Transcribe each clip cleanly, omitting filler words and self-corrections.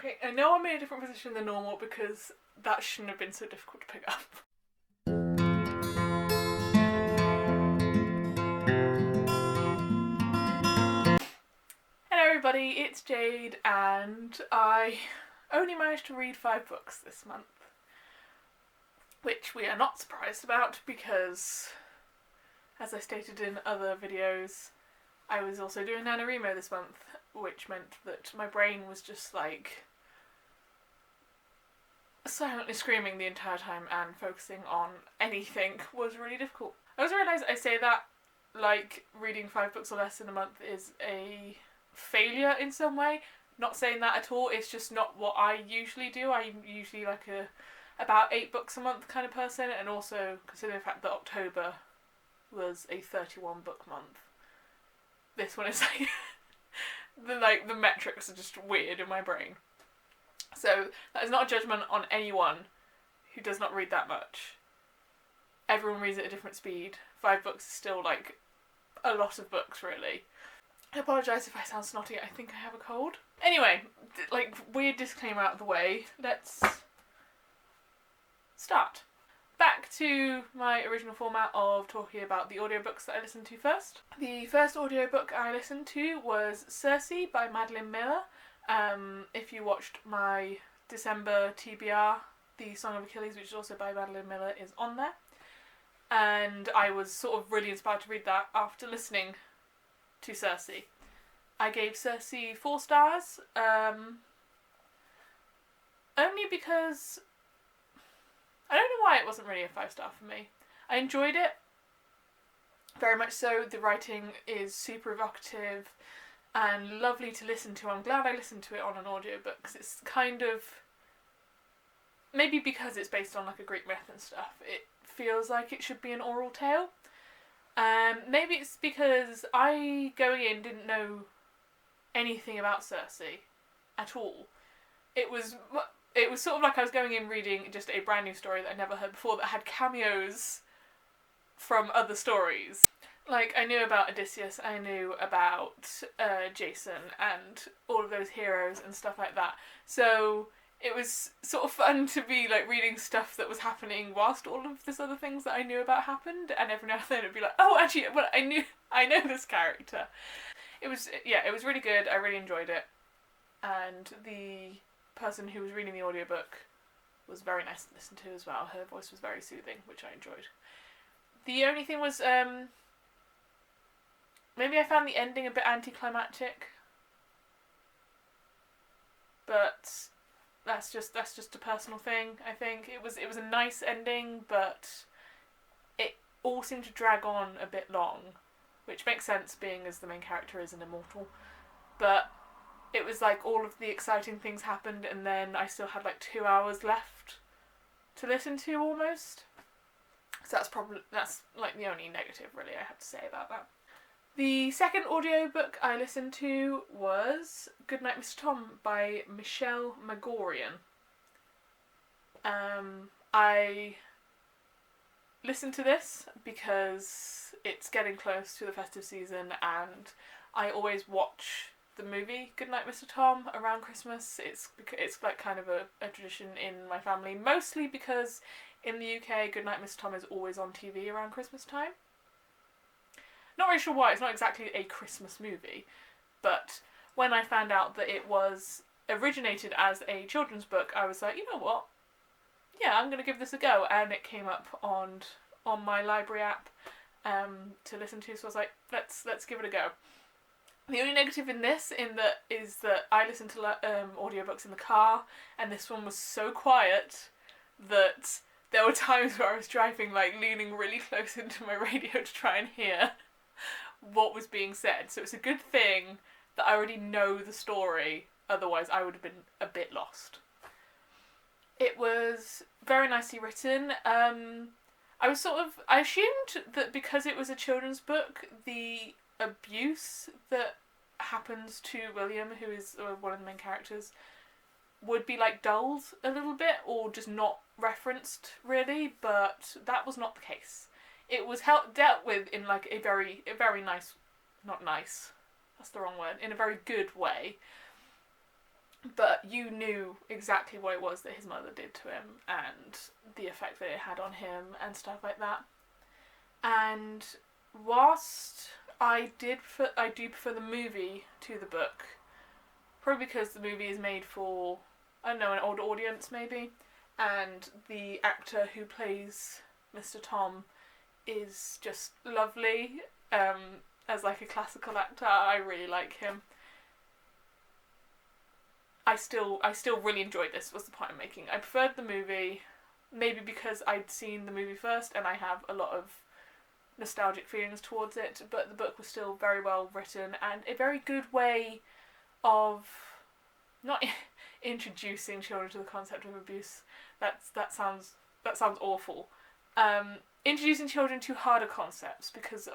Okay, I know I'm in a different position than normal because that shouldn't have been so difficult to pick up. Hello everybody, it's Jade, and I only managed to read 5 books this month. Which we are not surprised about because, as I stated in other videos, I was also doing NaNoWriMo this month, which meant that my brain was just like silently screaming the entire time, and focusing on anything was really difficult. I also realised I say that like reading 5 books or less in a month is a failure in some way. Not saying that at all, it's just not what I usually do. I'm usually like about 8 books a month kind of person, and also considering the fact that October was a 31 book month, this one is like the metrics are just weird in my brain. So that is not a judgment on anyone who does not read that much. Everyone reads at a different speed. 5 books is still like a lot of books, really. I apologise if I sound snotty, I think I have a cold. Anyway, like weird disclaimer out of the way, let's start. Back to my original format of talking about the audiobooks that I listened to first. The first audiobook I listened to was Circe by Madeline Miller. If you watched my December TBR, The Song of Achilles, which is also by Madeline Miller, is on there. And I was sort of really inspired to read that after listening to Circe. I gave Circe 4 stars, only because I don't know why it wasn't really a 5-star for me. I enjoyed it, very much so. The writing is super evocative and lovely to listen to. I'm glad I listened to it on an audiobook because it's kind of, maybe because it's based on like a Greek myth and stuff, it feels like it should be an oral tale. Maybe it's because I, going in, didn't know anything about Circe at all. It was sort of like I was going in reading just a brand new story that I'd never heard before that had cameos from other stories. Like, I knew about Odysseus, I knew about Jason and all of those heroes and stuff like that. So it was sort of fun to be like reading stuff that was happening whilst all of this other things that I knew about happened, and every now and then it'd be like, oh, actually, well, I know this character. It was really good. I really enjoyed it, and the person who was reading the audiobook was very nice to listen to as well. Her voice was very soothing, which I enjoyed. The only thing was, maybe I found the ending a bit anticlimactic, but that's just a personal thing. I think it was a nice ending, but it all seemed to drag on a bit long, which makes sense being as the main character is an immortal. But it was like all of the exciting things happened, and then I still had like 2 hours left to listen to almost. So that's like the only negative really I have to say about that. The second audiobook I listened to was Goodnight, Mr. Tom by Michelle Magorian. I listened to this because it's getting close to the festive season, and I always watch the movie Goodnight, Mr. Tom around Christmas. It's like kind of a tradition in my family, mostly because in the UK Goodnight, Mr. Tom is always on TV around Christmas time. Not really sure why, it's not exactly a Christmas movie, but when I found out that it was originated as a children's book, I was like, you know what? Yeah, I'm going to give this a go, and it came up on my library app to listen to, so I was like, let's give it a go. The only negative in this is that I listen to audiobooks in the car, and this one was so quiet that there were times where I was driving, like, leaning really close into my radio to try and hear what was being said. So it's a good thing that I already know the story, otherwise I would have been a bit lost. It was very nicely written. I assumed that because it was a children's book, the abuse that happens to William, who is one of the main characters, would be like dulled a little bit or just not referenced really, but that was not the case. It was dealt with in like a very nice, not nice, that's the wrong word, in a very good way. but you knew exactly what it was that his mother did to him and the effect that it had on him and stuff like that. And whilst I do prefer the movie to the book, probably because the movie is made for, I don't know, an older audience maybe, and the actor who plays Mr. Tom is just lovely. As like a classical actor, I really like him. I still really enjoyed this, was the point I'm making. I preferred the movie, maybe because I'd seen the movie first and I have a lot of nostalgic feelings towards it, but the book was still very well written and a very good way of not introducing children to the concept of abuse. That sounds awful. Introducing children to harder concepts, because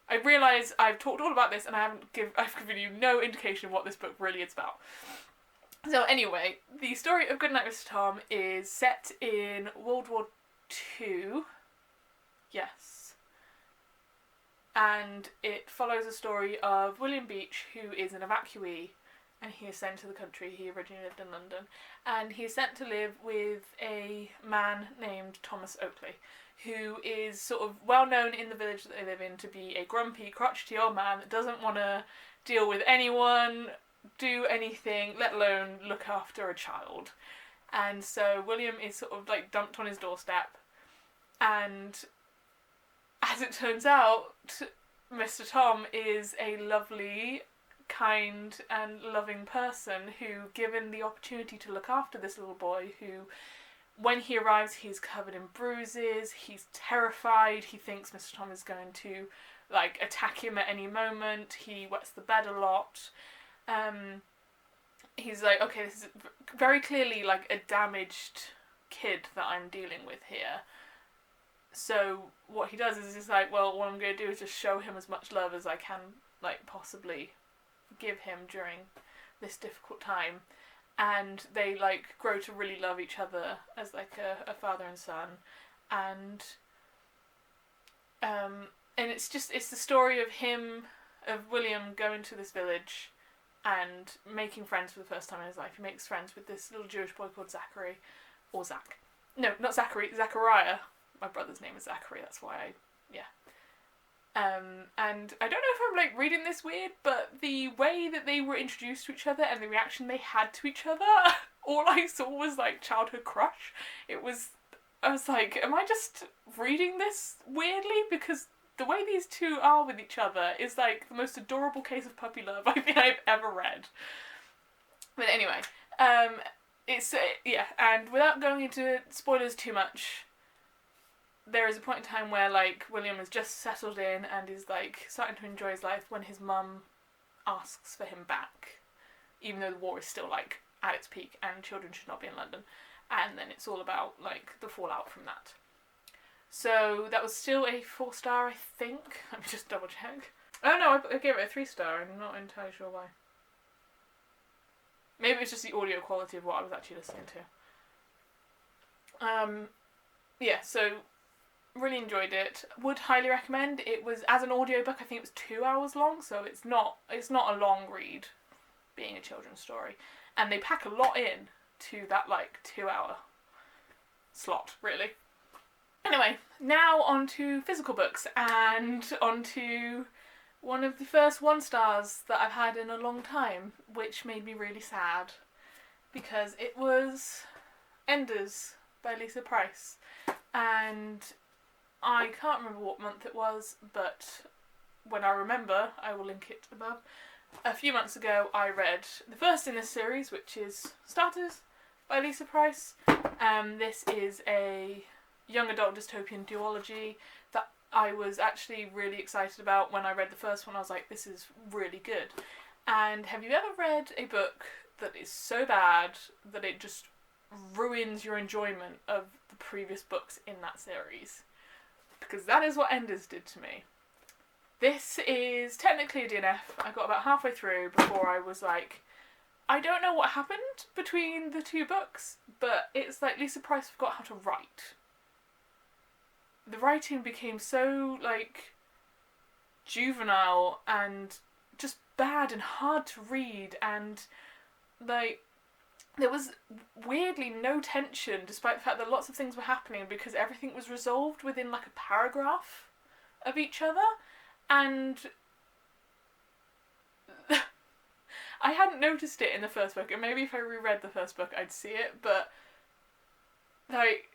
I realise I've talked all about this and I've given you no indication of what this book really is about. So anyway, the story of Goodnight, Mr. Tom is set in World War II. Yes. And it follows the story of William Beach, who is an evacuee, and he is sent to the country. He originally lived in London. And he is sent to live with a man named Thomas Oakley, who is sort of well known in the village that they live in to be a grumpy, crotchety old man that doesn't want to deal with anyone, do anything, let alone look after a child. And so William is sort of like dumped on his doorstep, and as it turns out, Mr. Tom is a lovely, kind and loving person who, given the opportunity to look after this little boy who, when he arrives, he's covered in bruises, he's terrified, he thinks Mr. Tom is going to like attack him at any moment, he wets the bed a lot. He's like, okay, this is very clearly like a damaged kid that I'm dealing with here. So what he does is he's like, well, what I'm going to do is just show him as much love as I can, like, possibly give him during this difficult time. And they, like, grow to really love each other as, like, a father and son. And it's the story of William going to this village and making friends for the first time in his life. He makes friends with this little Jewish boy called Zachary, or Zach. No, not Zachary, Zachariah. My brother's name is Zachary, that's why and I don't know if I'm like reading this weird, but the way that they were introduced to each other and the reaction they had to each other, all I saw was like childhood crush. I was like, am I just reading this weirdly? Because the way these two are with each other is like the most adorable case of puppy love I think I've ever read. But anyway, and without going into spoilers too much, there is a point in time where, like, William has just settled in and is, like, starting to enjoy his life when his mum asks for him back, even though the war is still, like, at its peak and children should not be in London. And then it's all about, like, the fallout from that. So that was still a 4-star, I think. Let me just double check. Oh no, I gave it a 3-star. I'm not entirely sure why. Maybe it's just the audio quality of what I was actually listening to. Yeah, so really enjoyed it. Would highly recommend. It was, as an audiobook, I think it was 2 hours long, so it's not a long read, being a children's story. And they pack a lot in to that, like, 2-hour slot, really. Anyway, now on to physical books, and on to one of the first 1-stars that I've had in a long time, which made me really sad, because it was Enders by Lissa Price. And I can't remember what month it was, but when I remember, I will link it above. A few months ago, I read the first in this series, which is Starters by Lissa Price. This is a young adult dystopian duology that I was actually really excited about. When I read the first one, I was like, this is really good. And have you ever read a book that is so bad that it just ruins your enjoyment of the previous books in that series? Because that is what Enders did to me. This is technically a DNF. I got about halfway through before I was like, I don't know what happened between the two books, but it's like Lissa Price forgot how to write. The writing became so, like, juvenile and just bad and hard to read, and like, there was weirdly no tension, despite the fact that lots of things were happening, because everything was resolved within like a paragraph of each other. And I hadn't noticed it in the first book, and maybe if I reread the first book I'd see it, but like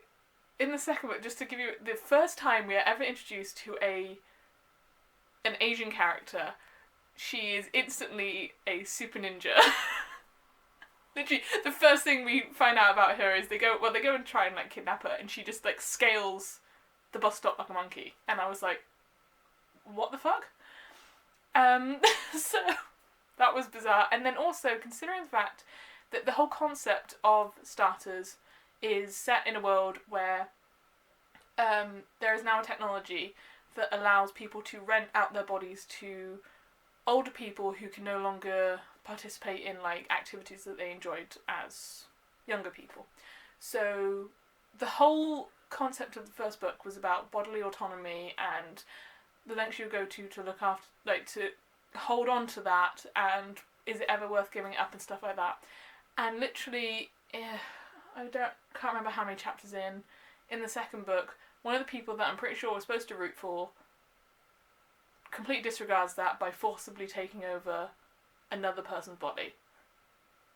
in the second book, just to give you the first time we are ever introduced to an Asian character, she is instantly a super ninja. Literally, the first thing we find out about her is they go and try and like kidnap her, and she just like scales the bus stop like a monkey, and I was like, what the fuck? So that was bizarre. And then also considering the fact that the whole concept of starters is set in a world where there is now a technology that allows people to rent out their bodies to older people who can no longer participate in like activities that they enjoyed as younger people. So the whole concept of the first book was about bodily autonomy and the lengths you go to look after, like, to hold on to that, and is it ever worth giving it up and stuff like that. And literally, can't remember how many chapters in the second book, one of the people that I'm pretty sure we're supposed to root for completely disregards that by forcibly taking over another person's body.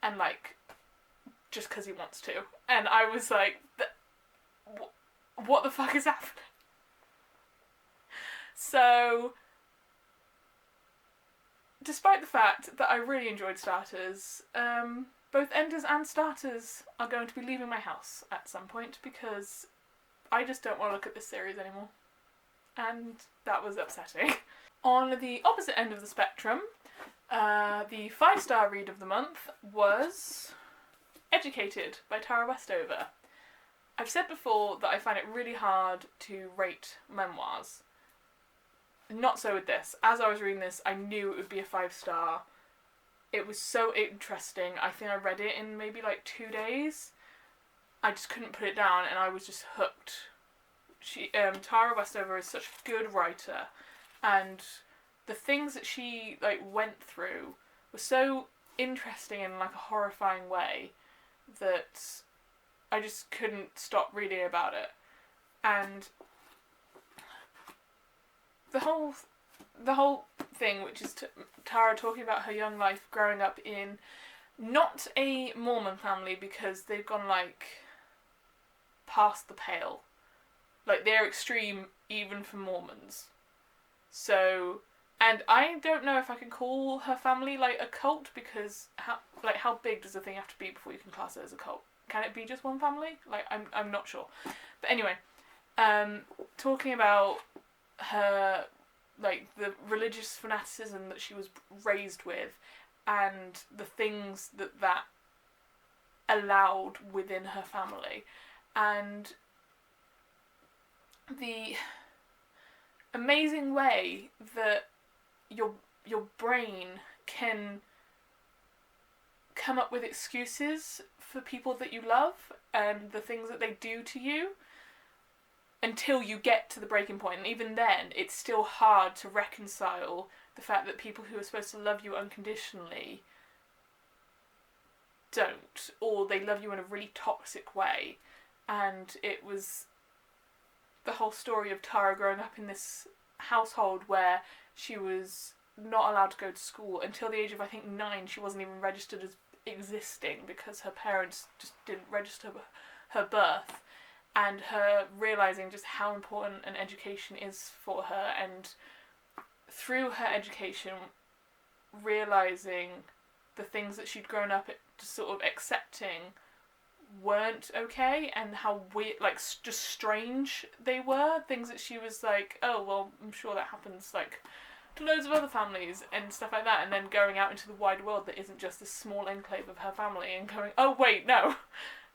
And, like, just because he wants to. And I was like, what the fuck is happening? So, despite the fact that I really enjoyed starters, both enders and starters are going to be leaving my house at some point because I just don't want to look at this series anymore. And that was upsetting. On the opposite end of the spectrum, the 5-star read of the month was Educated by Tara Westover. I've said before that I find it really hard to rate memoirs. Not so with this. As I was reading this, I knew it would be a 5-star. It was so interesting. I think I read it in maybe like 2 days. I just couldn't put it down, and I was just hooked. Tara Westover is such a good writer, and the things that she like went through were so interesting in like a horrifying way that I just couldn't stop reading about it. And the whole thing, which is Tara talking about her young life growing up in not a Mormon family, because they've gone like past the pale. Like, they're extreme even for Mormons. So, and I don't know if I can call her family like a cult, because how big does the thing have to be before you can class it as a cult? Can it be just one family? Like, I'm not sure. But anyway, talking about her, like, the religious fanaticism that she was raised with, and the things that allowed within her family, and the amazing way that your brain can come up with excuses for people that you love and the things that they do to you until you get to the breaking point. And even then, it's still hard to reconcile the fact that people who are supposed to love you unconditionally don't, or they love you in a really toxic way. And it was the whole story of Tara growing up in this household where she was not allowed to go to school until the age of, I think, 9. She wasn't even registered as existing because her parents just didn't register her birth, and her realising just how important an education is for her, and through her education realising the things that she'd grown up just sort of accepting weren't okay, and how weird, like, just strange they were. Things that she was like, oh, well, I'm sure that happens, like, to loads of other families and stuff like that, and then going out into the wide world that isn't just this small enclave of her family and going, oh, wait, no,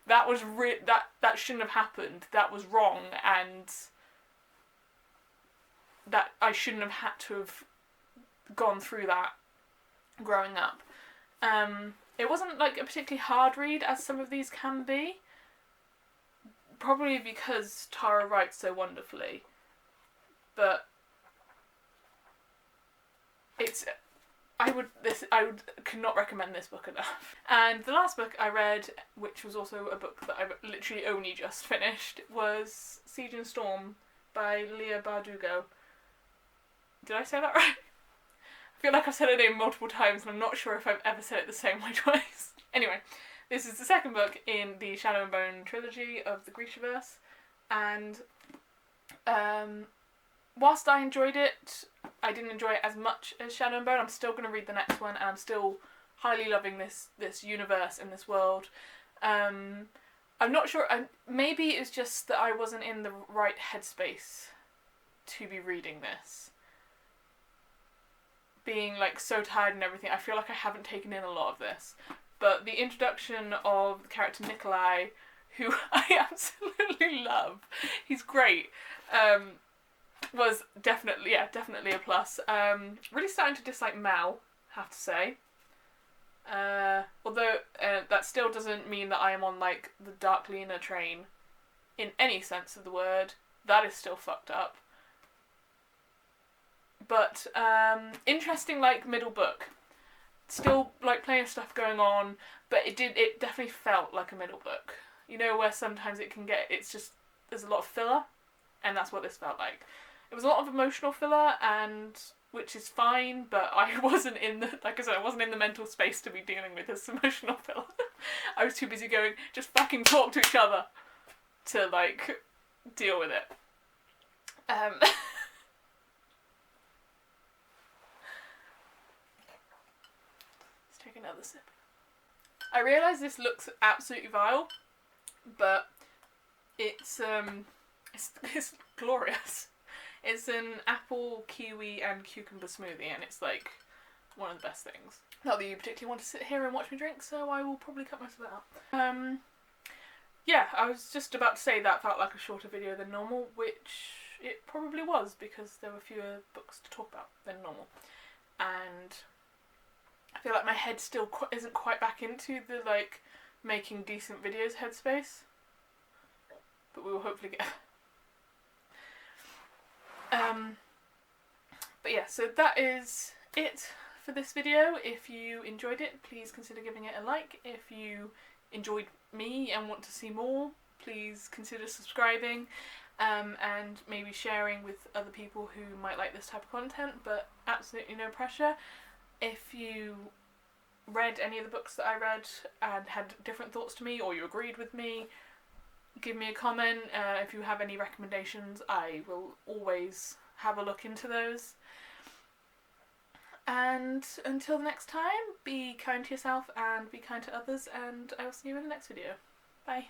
that was that shouldn't have happened, that was wrong, and that I shouldn't have had to have gone through that growing up. It wasn't like a particularly hard read, as some of these can be, probably because Tara writes so wonderfully, but could not recommend this book enough. And the last book I read, which was also a book that I've literally only just finished, was Siege and Storm by Leigh Bardugo. Did I say that right? I feel like I've said her name multiple times and I'm not sure if I've ever said it the same way twice. Anyway, this is the second book in the Shadow and Bone trilogy of the Grishaverse, and whilst I enjoyed it, I didn't enjoy it as much as Shadow and Bone. I'm still going to read the next one, and I'm still highly loving this universe and this world. I'm not sure, maybe it's just that I wasn't in the right headspace to be reading this. Being like so tired and everything, I feel like I haven't taken in a lot of this. But the introduction of the character Nikolai, who I absolutely love, he's great, was definitely a plus. Really starting to dislike Mel, have to say. Although that still doesn't mean that I am on like the Dark Lena train in any sense of the word. That is still fucked up. But interesting, like, middle book. Still like plenty of stuff going on, but it definitely felt like a middle book. You know, where sometimes it's just, there's a lot of filler, and that's what this felt like. It was a lot of emotional filler, and which is fine, but I wasn't in the mental space to be dealing with this emotional filler. I was too busy going, just fucking talk to each other, to like deal with it. Let's take another sip. I realise this looks absolutely vile, but it's glorious. It's an apple, kiwi and cucumber smoothie, and it's like one of the best things. Not that you particularly want to sit here and watch me drink, so I will probably cut most of that out. Yeah, I was just about to say that felt like a shorter video than normal, which it probably was, because there were fewer books to talk about than normal. And I feel like my head still isn't quite back into the like making decent videos headspace, but we will hopefully get. But yeah, so that is it for this video. If you enjoyed it, please consider giving it a like. If you enjoyed me and want to see more, please consider subscribing, and maybe sharing with other people who might like this type of content, but absolutely no pressure. If you read any of the books that I read and had different thoughts to me, or you agreed with me, give me a comment. If you have any recommendations, I will always have a look into those. And until the next time, be kind to yourself and be kind to others, and I will see you in the next video. Bye.